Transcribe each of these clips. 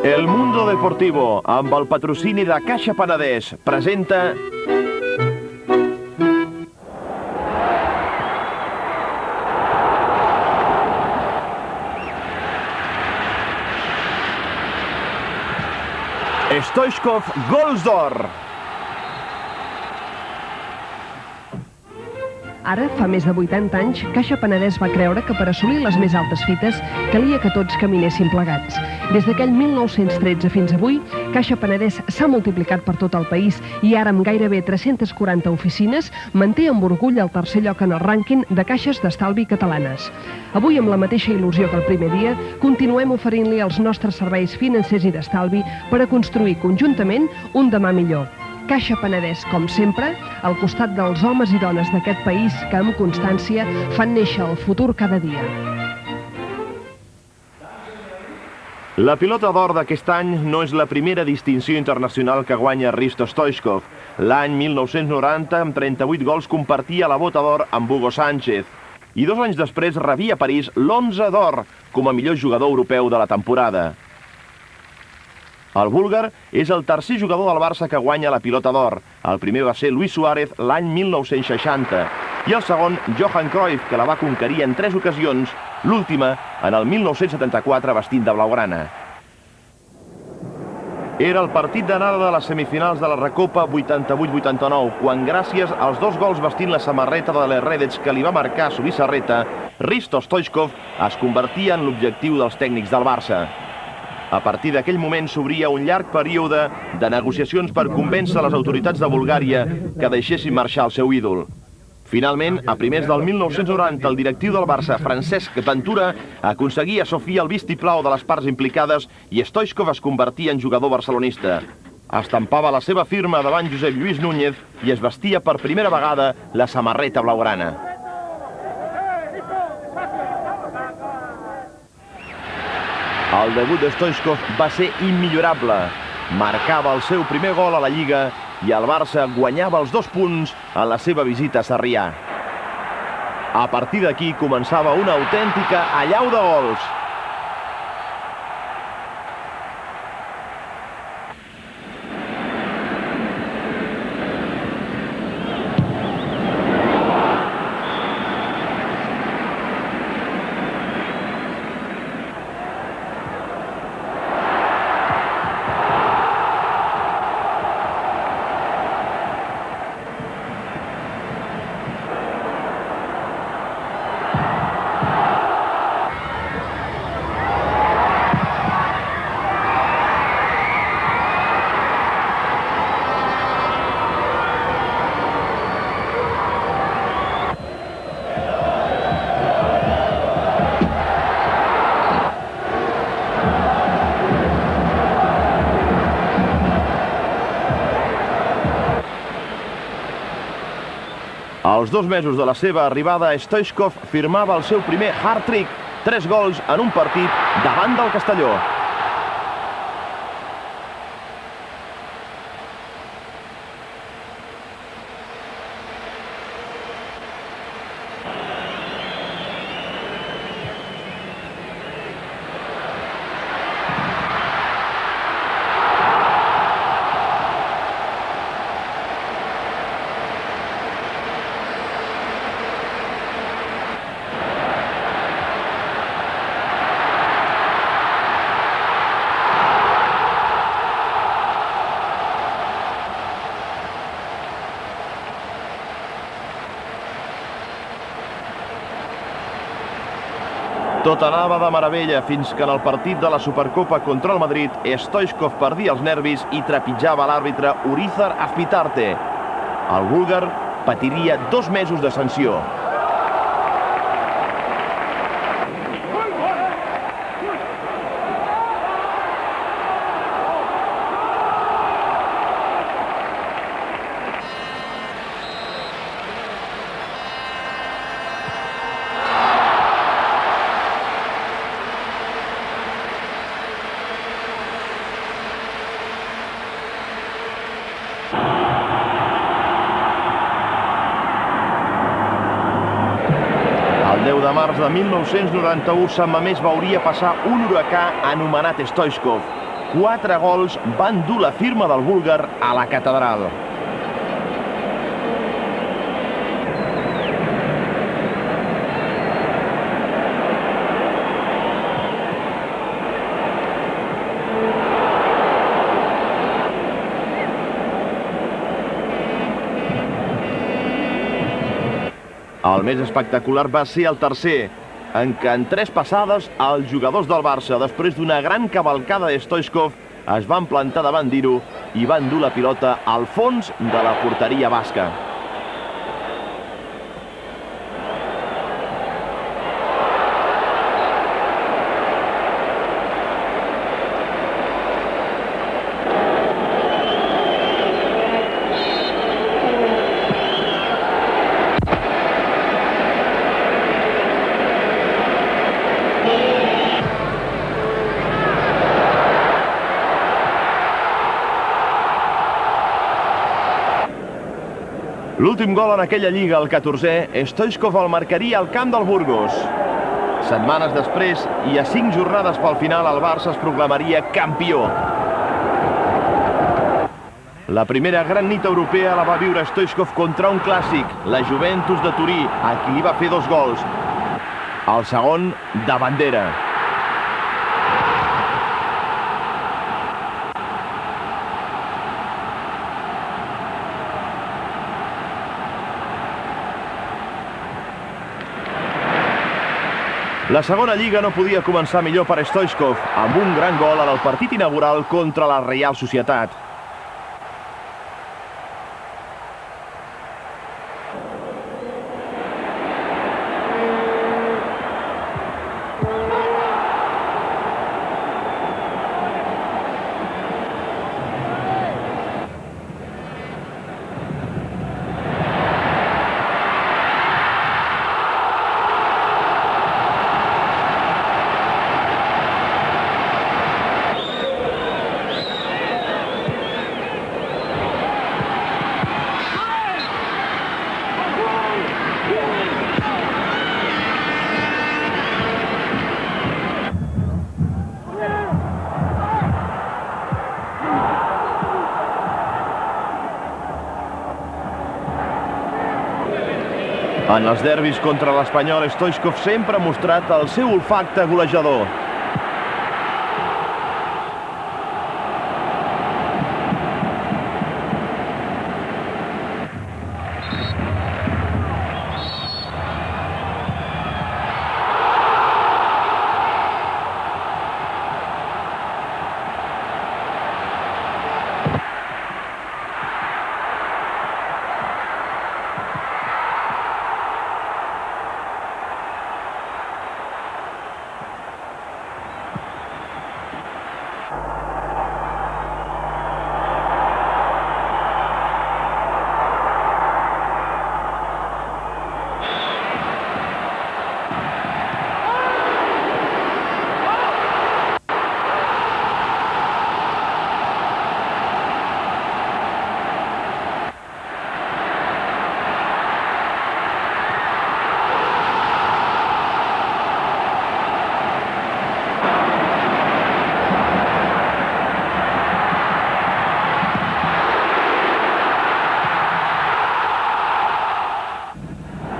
El Mundo Deportivo, amb el patrocini de Caixa Penedès, presenta... Stoichkov, gols d'or! Ara, fa més de 80 anys, Caixa Penedès va creure que per assolir les més altes fites calia que tots caminéssim plegats. Des d'aquell 1913 fins avui, Caixa Penedès s'ha multiplicat per tot el país i ara, amb gairebé 340 oficines, manté amb orgull el tercer lloc en el rànquing de caixes d'estalvi catalanes. Avui, amb la mateixa il·lusió que el primer dia, continuem oferint-li els nostres serveis financers i d'estalvi per a construir conjuntament un demà millor. Caixa Penedès, com sempre, al costat dels homes i dones d'aquest país que, amb constància, fan néixer el futur cada dia. La pilota d'or d'aquest any no és la primera distinció internacional que guanya Hristo Stoichkov. L'any 1990, amb 38 gols, compartia la bota d'or amb Hugo Sánchez. I 2 anys després rebia a París l'11 d'or com a millor jugador europeu de la temporada. El búlgar és el tercer jugador del Barça que guanya la pilota d'or. El primer va ser Luis Suárez l'any 1960 i el segon Johan Cruyff, que la va conquerir en 3 ocasions, l'última en el 1974 vestint de blaugrana. Era el partit d'anada de les semifinals de la Recopa 88-89, quan gràcies als 2 gols vestint la samarreta de l'Herredets que li va marcar Zubizarreta, Hristo Stoichkov es convertia en l'objectiu dels tècnics del Barça. A partir d'aquell moment s'obria un llarg període de negociacions per convèncer les autoritats de Bulgària que deixessin marxar el seu ídol. Finalment, a primers del 1990, el directiu del Barça, Francesc Ventura, aconseguia a Sofia el vistiplau de les parts implicades i Stoichkov es convertia en jugador barcelonista. Estampava la seva firma davant Josep Lluís Núñez i es vestia per primera vegada la samarreta blaugrana. El debut de Stoichkov va ser immillorable. Marcava el seu primer gol a la Lliga i el Barça guanyava els 2 punts en la seva visita a Sarrià. A partir d'aquí començava una autèntica allau de gols. Als 2 mesos de la seva arribada, Stoichkov firmava el seu primer hat-trick, 3 gols en un partit davant del Castelló. Tot anava de meravella fins que en el partit de la Supercopa contra el Madrid, Stoichkov perdia els nervis i trepitjava l'àrbitre Urizar Azpitarte. El búlgar patiria 2 mesos de sanció. de març de 1991, Sant Mamés veuria passar un huracà anomenat Stoichkov. 4 gols van dur la firma del búlgar a la catedral. El més espectacular va ser el tercer, en què en 3 passades els jugadors del Barça, després d'una gran cavalcada de Stoichkov, es van plantar davant d'Iro i van dur la pilota al fons de la porteria basca. L'últim gol en aquella lliga, el 14è, Stoichkov el marcaria al camp del Burgos. Setmanes després, i a 5 jornades pel final, el Barça es proclamaria campió. La primera gran nit europea la va viure Stoichkov contra un clàssic, la Juventus de Turí, a qui li va fer 2 gols. El segon, de bandera. La segona lliga no podia començar millor per Stoichkov, amb un gran gol en el partit inaugural contra la Reial Societat. En els derbis contra l'Espanyol, Stoichkov sempre ha mostrat el seu olfacte golejador.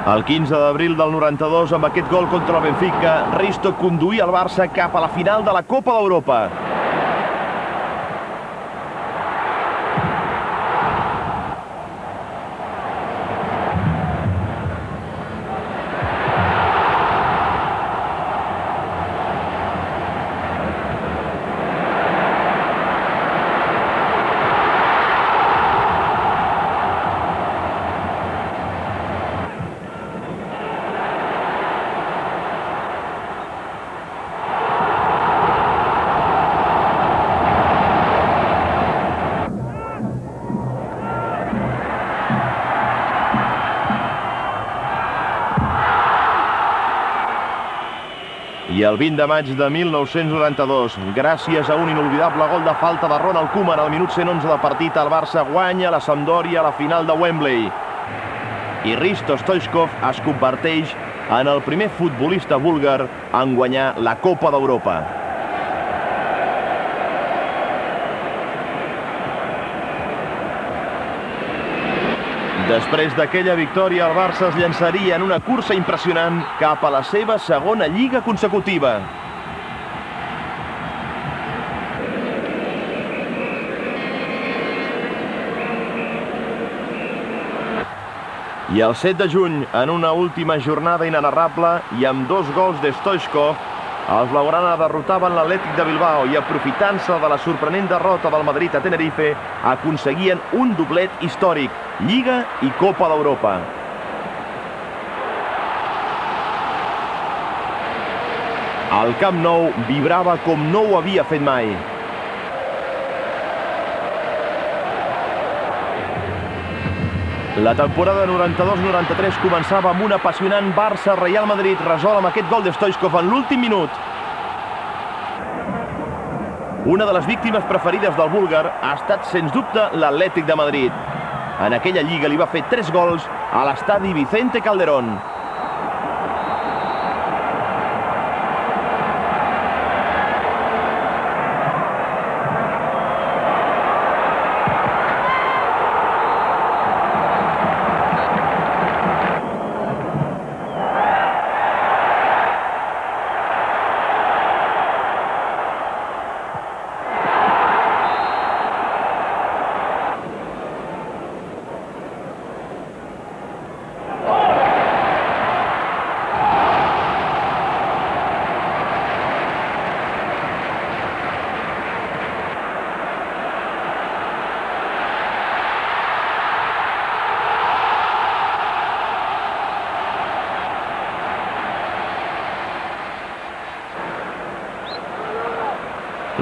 El 15 d'abril del 92, amb aquest gol contra el Benfica, Risto conduïa el Barça cap a la final de la Copa d'Europa. I el 20 de maig de 1992, gràcies a un inolvidable gol de falta de Ronald Koeman al minut 111 de partit, el Barça guanya la Sampdoria a la final de Wembley. i Hristo Stoichkov es converteix en el primer futbolista búlgar en guanyar la Copa d'Europa. Després d'aquella victòria, el Barça es llançaria en una cursa impressionant cap a la seva segona lliga consecutiva. I el 7 de juny, en una última jornada inenarrable i amb 2 gols de Stoichkov, els blaugrana derrotaven l'Atlètic de Bilbao i, aprofitant-se de la sorprenent derrota del Madrid a Tenerife, aconseguien un doblet històric, Lliga i Copa d'Europa. El Camp Nou vibrava com no ho havia fet mai. La temporada 92-93 començava amb un apassionant Barça-Real Madrid, resol amb aquest gol de Stoichkov en l'últim minut. Una de les víctimes preferides del búlgar ha estat, sens dubte, l'Atlètic de Madrid. En aquella lliga li va fer 3 gols a l'estadi Vicente Calderón.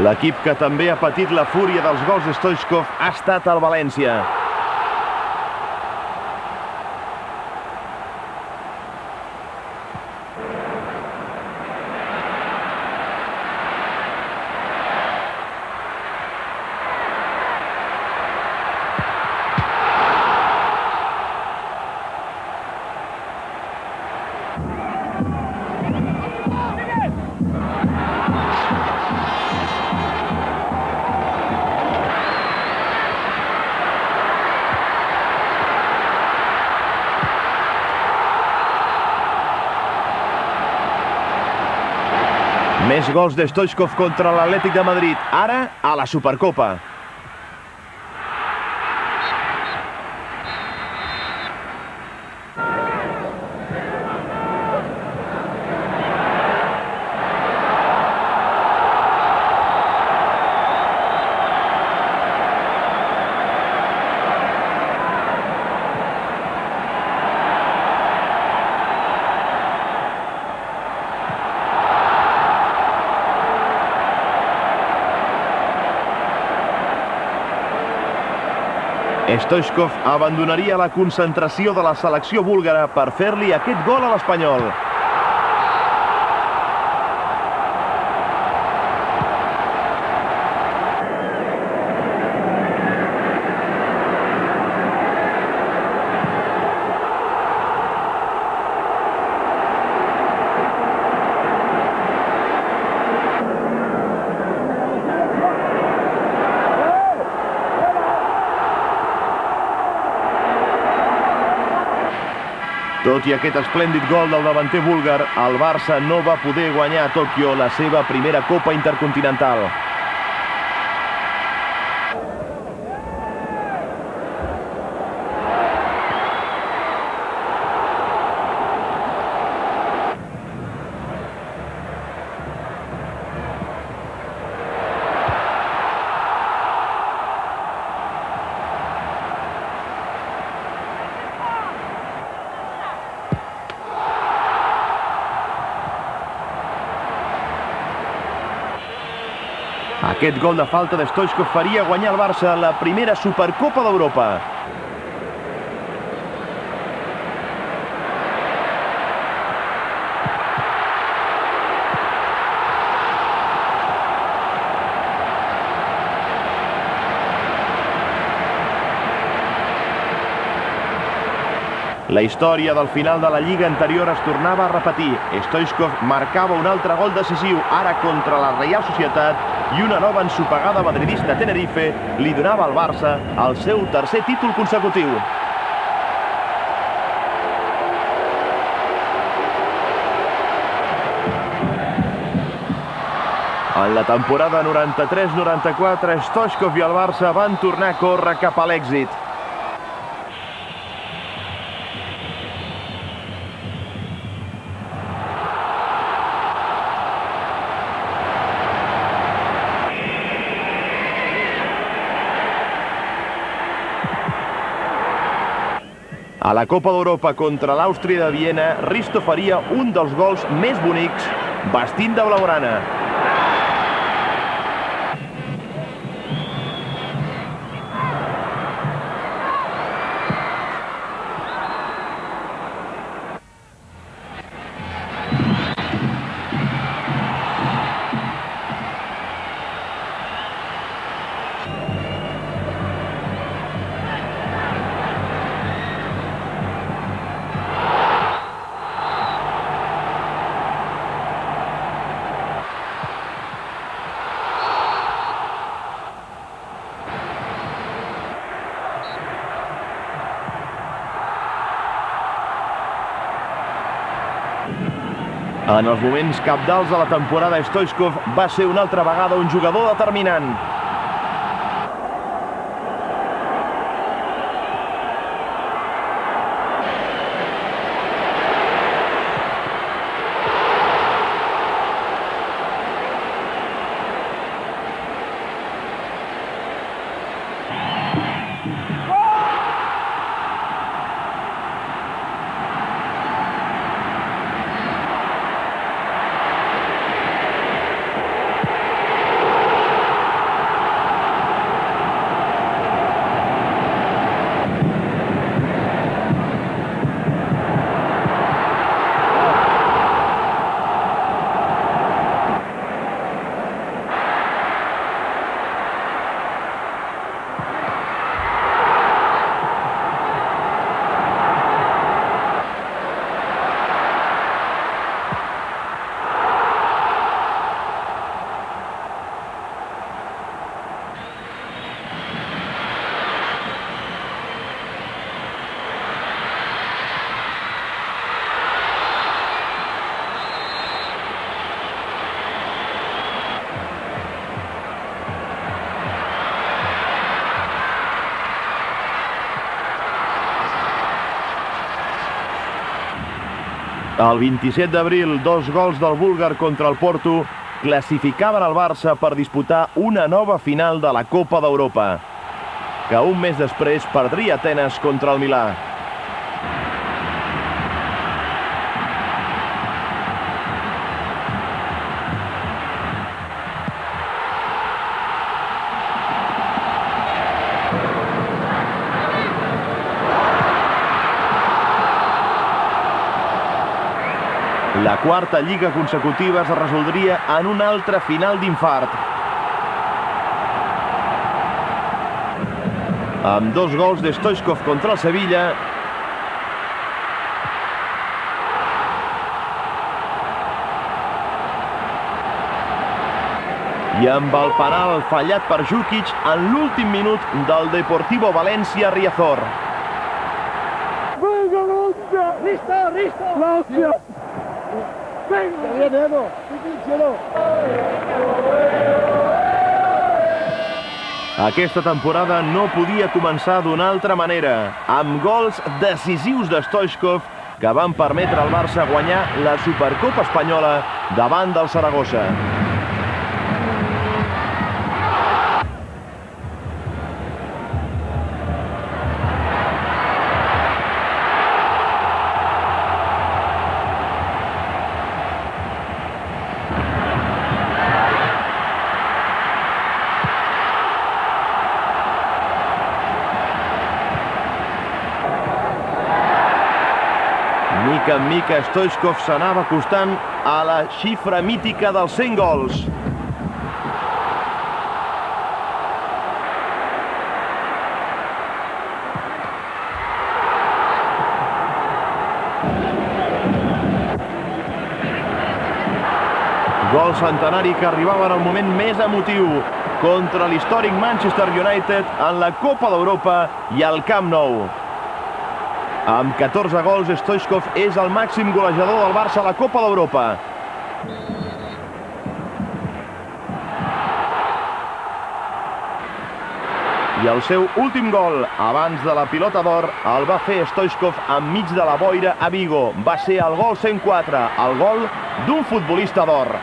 L'equip que també ha patit la fúria dels gols de Stoichkov ha estat el València. Més gols de Stoichkov contra l'Atlètic de Madrid, ara a la Supercopa. Stoichkov abandonaria la concentració de la selecció búlgara per fer-li aquest gol a l'Espanyol. Tot i aquest esplèndid gol del davanter búlgar, el Barça no va poder guanyar a Tòquio la seva primera Copa Intercontinental. Aquest gol de falta de Stoichkov faria guanyar al Barça la primera Supercopa d'Europa. La història del final de la Lliga anterior es tornava a repetir. Stoichkov marcava un altre gol decisiu, ara contra la Reial Societat, i una nova ensopegada madridista Tenerife li donava al Barça el seu tercer títol consecutiu. En la temporada 93-94, Stoichkov i el Barça van tornar a córrer cap a l'èxit. A la Copa d'Europa contra l'Àustria de Viena, Risto faria un dels gols més bonics vestint de blaugrana. En els moments cabdals de la temporada, Stoichkov va ser una altra vegada un jugador determinant. El 27 d'abril, 2 gols del búlgar contra el Porto classificaven el Barça per disputar una nova final de la Copa d'Europa, que un mes després perdria Atenes contra el Milà. La quarta lliga consecutiva es resoldria en un altre final d'infart. Amb 2 gols de Stoichkov contra el Sevilla, i amb el penal fallat per Jukic en l'últim minut del Deportivo Valencia Riazor. ¡Venga, Valencia! ¡Listo, listo! ¡Valencia! ¡Venga! ¡Bien, Edo! ¡Difícil! Aquesta temporada no podia començar d'una altra manera, amb gols decisius de Stoichkov que van permetre al Barça guanyar la Supercopa Espanyola davant del Saragossa. Mica en mica, Stoichkov s'anava acostant a la xifra mítica dels 100 gols. Gol centenari que arribava en el moment més emotiu contra l'històric Manchester United en la Copa d'Europa i al Camp Nou. Amb 14 gols, Stoichkov és el màxim golejador del Barça a la Copa d'Europa. I el seu últim gol, abans de la pilota d'or, el va fer Stoichkov enmig de la boira a Vigo. Va ser el gol 104, el gol d'un futbolista d'or.